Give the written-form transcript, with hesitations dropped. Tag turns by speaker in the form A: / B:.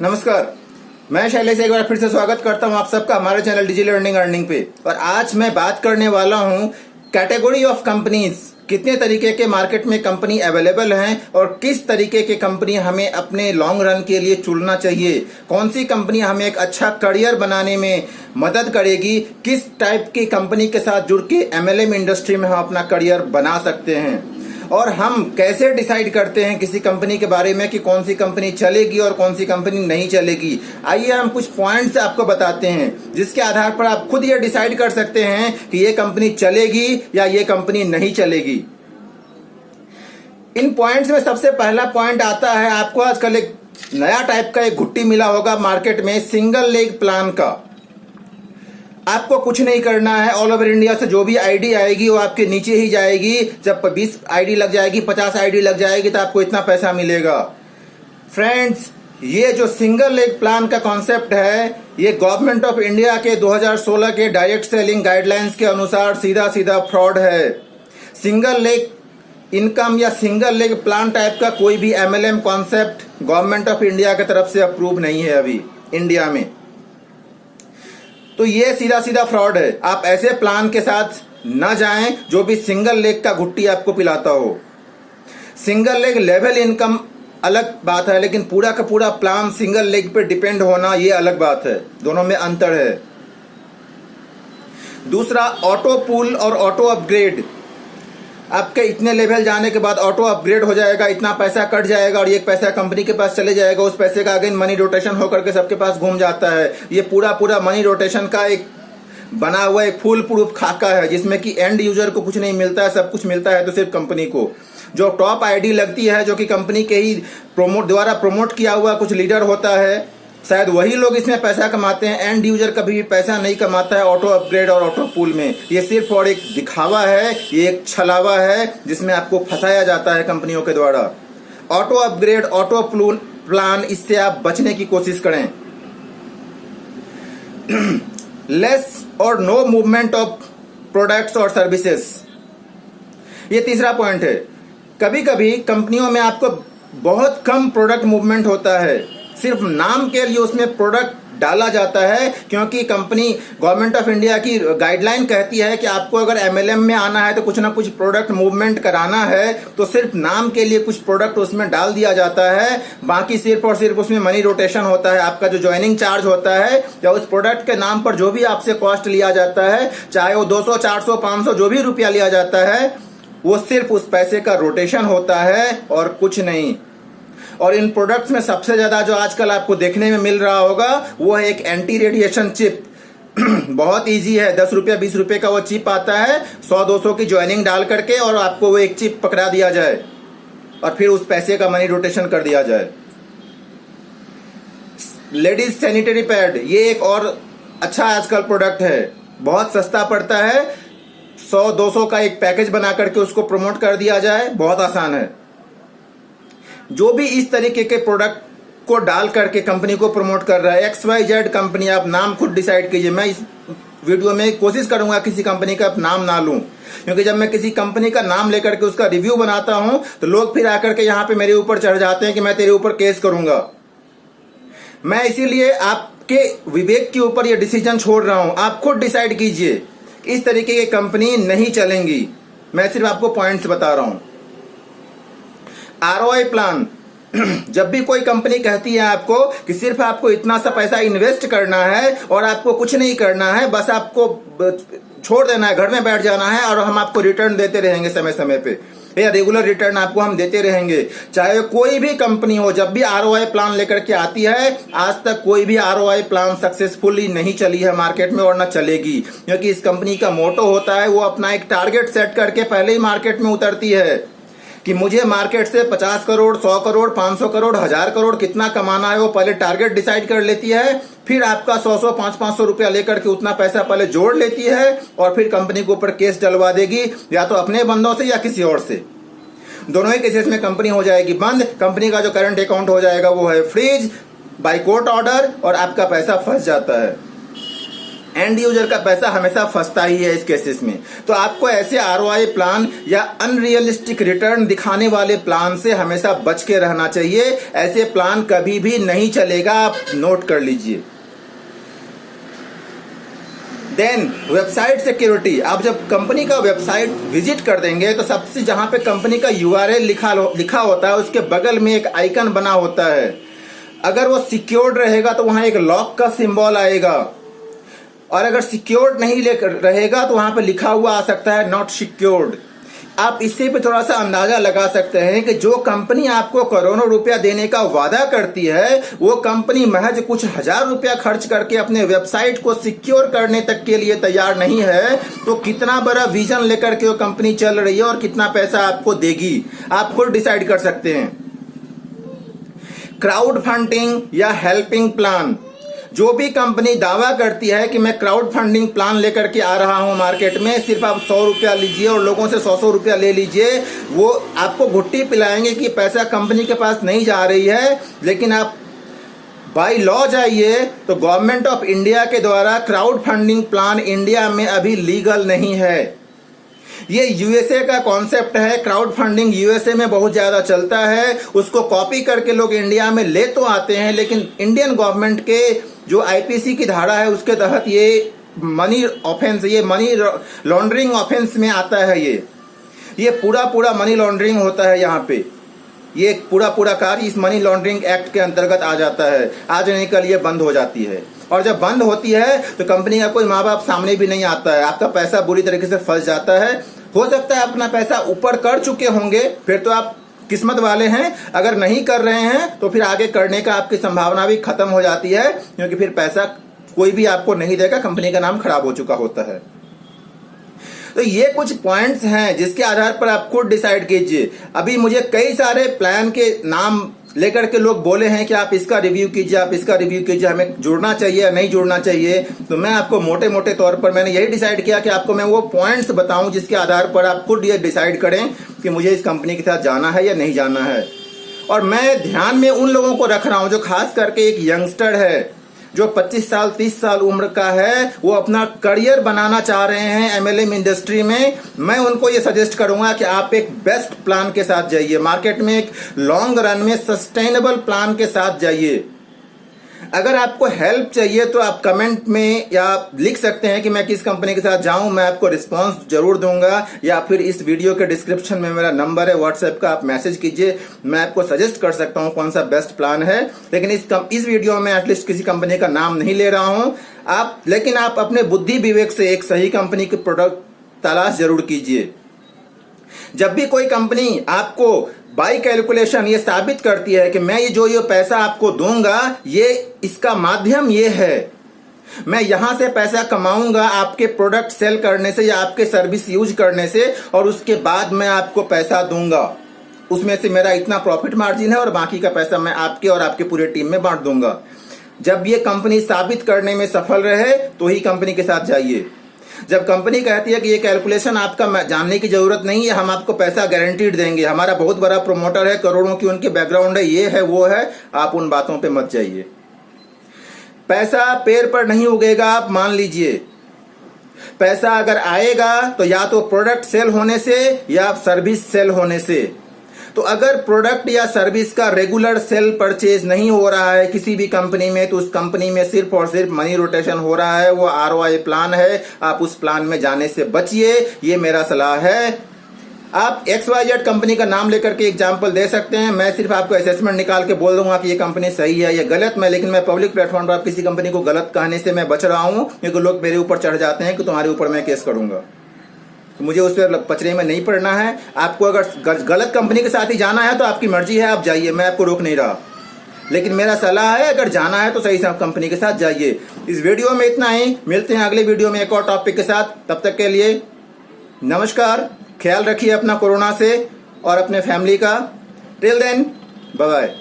A: नमस्कार, मैं शैलेश एक बार फिर से स्वागत करता हूं आप सबका हमारे चैनल डिजी लर्निंग अर्निंग पे। और आज मैं बात करने वाला हूं कैटेगरी ऑफ कंपनीज, कितने तरीके के मार्केट में कंपनी अवेलेबल हैं और किस तरीके की कंपनी हमें अपने लॉन्ग रन के लिए चुनना चाहिए, कौन सी कंपनी हमें एक अच्छा करियर बनाने में मदद करेगी, किस टाइप की कंपनी के साथ जुड़ के एमएलएम इंडस्ट्री में हम अपना करियर बना सकते हैं, और हम कैसे डिसाइड करते हैं किसी कंपनी के बारे में कि कौन सी कंपनी चलेगी और कौन सी कंपनी नहीं चलेगी। आइए हम कुछ पॉइंट्स आपको बताते हैं जिसके आधार पर आप खुद ये डिसाइड कर सकते हैं कि ये कंपनी चलेगी या ये कंपनी नहीं चलेगी। इन पॉइंट्स में सबसे पहला पॉइंट आता है, आपको आजकल एक नया टाइप का एक घुट्टी मिला होगा मार्केट में, सिंगल लेग प्लान का। आपको कुछ नहीं करना है, ऑल ओवर इंडिया से जो भी आईडी आएगी वो आपके नीचे ही जाएगी। जब 20 आईडी लग जाएगी, 50 आईडी लग जाएगी तो आपको इतना पैसा मिलेगा। फ्रेंड्स, ये जो सिंगल लेग प्लान का कॉन्सेप्ट है, ये गवर्नमेंट ऑफ इंडिया के 2016 के डायरेक्ट सेलिंग गाइडलाइंस के अनुसार सीधा सीधा फ्रॉड है। सिंगल लेग इनकम या सिंगल लेग प्लान टाइप का कोई भी MLM concept government of India की तरफ से अप्रूव नहीं है अभी इंडिया में। तो ये सीधा सीधा फ्रॉड है। आप ऐसे प्लान के साथ न जाएं जो भी सिंगल लेग का घुट्टी आपको पिलाता हो। सिंगल लेग लेवल इनकम अलग बात है, लेकिन पूरा का पूरा प्लान सिंगल लेग पे डिपेंड होना ये अलग बात है। दोनों में अंतर है। दूसरा, ऑटो पूल और ऑटो अपग्रेड। आपके इतने लेवल जाने के बाद ऑटो अपग्रेड हो जाएगा, इतना पैसा कट जाएगा और ये पैसा कंपनी के पास चले जाएगा। उस पैसे का अगेन मनी रोटेशन होकर के सबके पास घूम जाता है। ये पूरा मनी रोटेशन का एक बना हुआ एक फुल प्रूफ खाका है, जिसमें कि एंड यूजर को कुछ नहीं मिलता है, सब कुछ मिलता है तो सिर्फ कंपनी को। जो टॉप आईडी लगती है, जो कि कंपनी के ही द्वारा प्रमोट किया हुआ कुछ लीडर होता है, शायद वही लोग इसमें पैसा कमाते हैं। एंड यूजर कभी भी पैसा नहीं कमाता है ऑटो अपग्रेड और ऑटो पूल में। ये सिर्फ और एक दिखावा है, ये एक छलावा है जिसमें आपको फंसाया जाता है कंपनियों के द्वारा। ऑटो अपग्रेड, ऑटो प्लान, इससे आप बचने की कोशिश करें। लेस और नो मूवमेंट ऑफ प्रोडक्ट्स और सर्विसेज, ये तीसरा पॉइंट है। कभी कभी कंपनियों में आपको बहुत कम प्रोडक्ट मूवमेंट होता है, सिर्फ नाम के लिए उसमें प्रोडक्ट डाला जाता है, क्योंकि कंपनी गवर्नमेंट ऑफ इंडिया की गाइडलाइन कहती है कि आपको अगर एमएलएम में आना है तो कुछ ना कुछ प्रोडक्ट मूवमेंट कराना है, तो सिर्फ नाम के लिए कुछ प्रोडक्ट उसमें डाल दिया जाता है। बाकी सिर्फ और सिर्फ उसमें मनी रोटेशन होता है। आपका जो ज्वाइनिंग चार्ज होता है या उस प्रोडक्ट के नाम पर जो भी आपसे कॉस्ट लिया जाता है, चाहे वो 200, 400, 500 जो भी रुपया लिया जाता है, वो सिर्फ उस पैसे का रोटेशन होता है और कुछ नहीं। और इन प्रोडक्ट्स में सबसे ज्यादा जो आजकल आपको देखने में मिल रहा होगा वो है एक एंटी रेडिएशन चिप। बहुत इजी है, 10 रुपया 20 रुपए का वो चिप आता है, 100-200 की ज्वाइनिंग डाल करके और आपको वो एक चिप पकड़ा दिया जाए और फिर उस पैसे का मनी रोटेशन कर दिया जाए। लेडीज सैनिटरी पैड, ये एक और अच्छा आजकल प्रोडक्ट है, बहुत सस्ता पड़ता है। 100-200 का एक पैकेज बना करके उसको प्रमोट कर दिया जाए, बहुत आसान है। जो भी इस तरीके के प्रोडक्ट को डाल करके कंपनी को प्रमोट कर रहा है, XYZ कंपनी, आप नाम खुद डिसाइड कीजिए। मैं इस वीडियो में कोशिश करूंगा किसी कंपनी का नाम ना लूं, क्योंकि जब मैं किसी कंपनी का नाम लेकर के उसका रिव्यू बनाता हूं तो लोग फिर आकर के यहाँ पे मेरे ऊपर चढ़ जाते हैं कि मैं तेरे ऊपर केस करूंगा। मैं इसीलिए आपके विवेक के ऊपर ये डिसीजन छोड़ रहा हूं, आप खुद डिसाइड कीजिए। इस तरीके की कंपनी नहीं चलेंगी, मैं सिर्फ आपको पॉइंट्स बता रहा हूं। ROI प्लान, जब भी कोई कंपनी कहती है आपको कि सिर्फ आपको इतना सा पैसा इन्वेस्ट करना है और आपको कुछ नहीं करना है, बस आपको छोड़ देना है, घर में बैठ जाना है और हम आपको रिटर्न देते रहेंगे समय समय पे, या रेगुलर रिटर्न आपको हम देते रहेंगे, चाहे कोई भी कंपनी हो, जब भी ROI प्लान लेकर के आती है, आज तक कोई भी ROI प्लान सक्सेसफुली नहीं चली है मार्केट में और ना चलेगी। क्योंकि इस कंपनी का मोटो होता है, वो अपना एक टारगेट सेट करके पहले ही मार्केट में उतरती है कि मुझे मार्केट से 50 करोड़, 100 करोड़, 500 करोड़, 1000 करोड़ कितना कमाना है, वो पहले टारगेट डिसाइड कर लेती है। फिर आपका 100-100, 500-500 रुपया लेकर के उतना पैसा पहले जोड़ लेती है और फिर कंपनी के ऊपर केस डलवा देगी, या तो अपने बंदों से या किसी और से। दोनों ही केसेस में कंपनी हो जाएगी बंद। कंपनी का जो करंट अकाउंट हो जाएगा वो है फ्रीज बाय कोर्ट ऑर्डर और आपका पैसा फंस जाता है। एंड यूजर का पैसा हमेशा फंसता ही है इस केसेस में। तो आपको ऐसे आरओआई प्लान या अनरियलिस्टिक रिटर्न दिखाने वाले प्लान से हमेशा बच के रहना चाहिए। ऐसे प्लान कभी भी नहीं चलेगा, आप नोट कर लीजिए। Then website security. आप जब कंपनी का वेबसाइट विजिट कर देंगे तो सबसे जहां पे कंपनी का यूआरएल लिखा होता है उसके बगल में एक आइकन बना होता है। अगर वो सिक्योर्ड रहेगा तो वहां एक लॉक का सिंबल आएगा, और अगर सिक्योर्ड नहीं रहेगा तो वहां पे लिखा हुआ आ सकता है नॉट सिक्योर्ड। आप इससे भी थोड़ा सा अंदाजा लगा सकते हैं कि जो कंपनी आपको करोड़ों रुपया देने का वादा करती है वो कंपनी महज कुछ हजार रुपया खर्च करके अपने वेबसाइट को सिक्योर करने तक के लिए तैयार नहीं है, तो कितना बड़ा विजन लेकर के वो कंपनी चल रही है और कितना पैसा आपको देगी आप खुद डिसाइड कर सकते हैं। क्राउड फंडिंग या हेल्पिंग प्लान। जो भी कंपनी दावा करती है कि मैं क्राउड फंडिंग प्लान लेकर के आ रहा हूं मार्केट में, सिर्फ आप 100 रुपया लीजिए और लोगों से 100 रुपया ले लीजिए, वो आपको घुट्टी पिलाएंगे कि पैसा कंपनी के पास नहीं जा रही है। लेकिन आप बाय लॉ जाइए तो गवर्नमेंट ऑफ इंडिया के द्वारा क्राउड फंडिंग प्लान इंडिया में अभी लीगल नहीं है। ये यूएसए का कॉन्सेप्ट है। क्राउड फंडिंग यूएसए में बहुत ज्यादा चलता है, उसको कॉपी करके लोग इंडिया में ले तो आते हैं, लेकिन इंडियन गवर्नमेंट के जो आईपीसी की धारा है उसके तहत ये मनी ऑफेंस, ये मनी लॉन्ड्रिंग ऑफेंस में आता है। ये पूरा मनी लॉन्ड्रिंग होता है। यहाँ पे ये पूरा कार्य इस मनी लॉन्ड्रिंग एक्ट के अंतर्गत आ जाता है। आज नहीं कल ये बंद हो जाती है, और जब बंद होती है तो कंपनी का कोई माँ बाप सामने भी नहीं आता है, आपका पैसा बुरी तरीके से फंस जाता है। हो सकता है अपना पैसा ऊपर कर चुके होंगे, फिर तो आप किस्मत वाले हैं। अगर नहीं कर रहे हैं तो फिर आगे करने का आपकी संभावना भी खत्म हो जाती है, क्योंकि फिर पैसा कोई भी आपको नहीं देगा, कंपनी का नाम खराब हो चुका होता है। तो ये कुछ पॉइंट्स हैं जिसके आधार पर आप खुद डिसाइड कीजिए। अभी मुझे कई सारे प्लान के नाम लेकर के लोग बोले हैं कि आप इसका रिव्यू कीजिए, आप इसका रिव्यू कीजिए, हमें जुड़ना चाहिए या नहीं जुड़ना चाहिए। तो मैं आपको मोटे मोटे तौर पर मैंने यही डिसाइड किया कि आपको मैं वो पॉइंट्स बताऊं जिसके आधार पर आप खुद ये डिसाइड करें कि मुझे इस कंपनी के साथ जाना है या नहीं जाना है। और मैं ध्यान में उन लोगों को रख रहा हूं जो खास करके एक यंगस्टर है, जो 25 साल 30 साल उम्र का है, वो अपना करियर बनाना चाह रहे हैं एमएलएम इंडस्ट्री में। मैं उनको ये सजेस्ट करूंगा कि आप एक बेस्ट प्लान के साथ जाइए, मार्केट में एक लॉन्ग रन में सस्टेनेबल प्लान के साथ जाइए। अगर आपको हेल्प चाहिए तो आप कमेंट में या लिख सकते हैं कि मैं किस कंपनी के साथ जाऊं, मैं आपको रिस्पांस जरूर दूंगा, या फिर इस वीडियो के डिस्क्रिप्शन में मेरा नंबर है व्हाट्सएप का, आप मैसेज कीजिए, मैं आपको सजेस्ट कर सकता हूं कौन सा बेस्ट प्लान है। लेकिन इस वीडियो में एटलीस्ट किसी कंपनी का नाम नहीं ले रहा हूं। लेकिन आप अपने बुद्धि विवेक से एक सही कंपनी के प्रोडक्ट तलाश जरूर कीजिए। जब भी कोई कंपनी आपको बाय कैलकुलेशन ये साबित करती है कि मैं ये पैसा आपको दूंगा, ये इसका माध्यम ये है, मैं यहां से पैसा कमाऊंगा आपके प्रोडक्ट सेल करने से या आपके सर्विस यूज करने से, और उसके बाद मैं आपको पैसा दूंगा, उसमें से मेरा इतना प्रॉफिट मार्जिन है और बाकी का पैसा मैं आपके और आपके पूरे टीम में बांट दूंगा। जब ये कंपनी साबित करने में सफल रहे तो ही कंपनी के साथ जाइए। जब कंपनी कहती है कि ये कैलकुलेशन आपका जानने की जरूरत नहीं है, हम आपको पैसा गारंटीड देंगे, हमारा बहुत बड़ा प्रोमोटर है, करोड़ों की उनके बैकग्राउंड है, ये है वो है, आप उन बातों पे मत जाइए। पैसा पेड़ पर नहीं उगेगा, आप मान लीजिए। पैसा अगर आएगा तो या तो प्रोडक्ट सेल होने से या सर्विस सेल होने से। तो अगर प्रोडक्ट या सर्विस का रेगुलर सेल परचेज नहीं हो रहा है किसी भी कंपनी में, तो उस कंपनी में सिर्फ और सिर्फ मनी रोटेशन हो रहा है, वो आरओआई प्लान है, आप उस प्लान में जाने से बचिए, ये मेरा सलाह है। आप XYZ कंपनी का नाम लेकर के एग्जाम्पल दे सकते हैं, मैं सिर्फ आपको असेसमेंट निकाल के बोल दूंगा कि ये कंपनी सही है या गलत। लेकिन मैं पब्लिक प्लेटफॉर्म पर आप किसी कंपनी को गलत कहने से मैं बच रहा हूं, क्योंकि लोग मेरे ऊपर चढ़ जाते हैं कि तुम्हारे ऊपर मैं केस करूंगा। मुझे उस पर पचड़े में नहीं पड़ना है। आपको अगर गलत कंपनी के साथ ही जाना है तो आपकी मर्जी है, आप जाइए, मैं आपको रोक नहीं रहा। लेकिन मेरा सलाह है अगर जाना है तो सही कंपनी के साथ जाइए। इस वीडियो में इतना ही, मिलते हैं अगले वीडियो में एक और टॉपिक के साथ। तब तक के लिए नमस्कार, ख्याल रखिए अपना कोरोना से और अपने फैमिली का। Till then, bye bye.